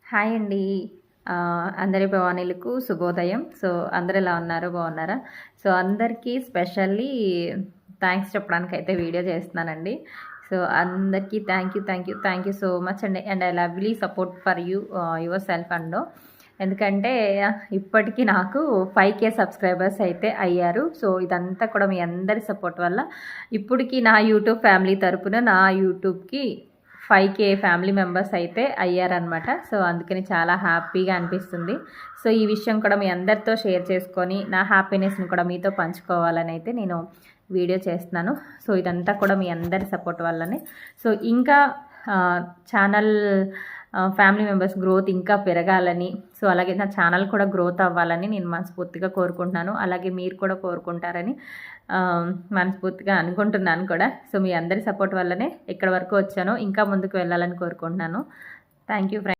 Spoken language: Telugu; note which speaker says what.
Speaker 1: హాయ్ అండి. అందరి భవానీలకు శుభోదయం. సో, అందరూ ఎలా ఉన్నారు? బాగున్నారా? సో, అందరికీ స్పెషల్లీ థ్యాంక్స్ చెప్పడానికైతే వీడియో చేస్తున్నానండి. సో, అందరికీ థ్యాంక్ యూ సో మచ్ అండి. And I lovely support for your self and ఎందుకంటే ఇప్పటికీ నాకు 5K సబ్స్క్రైబర్స్ అయితే అయ్యారు. సో, ఇదంతా కూడా మీ అందరి సపోర్ట్ వల్ల ఇప్పటికి నా యూట్యూబ్ ఫ్యామిలీ తరపున నా యూట్యూబ్‌కి 5K ఫ్యామిలీ మెంబర్స్ అయితే అయ్యారనమాట. సో, అందుకని చాలా హ్యాపీగా అనిపిస్తుంది. సో, ఈ విషయం కూడా మీ అందరితో షేర్ చేసుకొని నా హ్యాపీనెస్‌ని కూడా మీతో పంచుకోవాలని అయితే నేను వీడియో చేస్తున్నాను. సో, ఇదంతా కూడా మీ అందరి సపోర్ట్ వల్లనే. సో, ఇంకా ఛానల్ ఫ్యామిలీ మెంబర్స్ గ్రోత్ ఇంకా పెరగాలని, సో అలాగే నా ఛానల్ కూడా గ్రోత్ అవ్వాలని నేను మనస్ఫూర్తిగా కోరుకుంటున్నాను. అలాగే మీరు కూడా కోరుకుంటారని మనస్ఫూర్తిగా అనుకుంటున్నాను కూడా. సో, మీ అందరి సపోర్ట్ వల్లనే ఇక్కడ వరకు వచ్చాను. ఇంకా ముందుకు వెళ్ళాలని కోరుకుంటున్నాను. Thank you friends.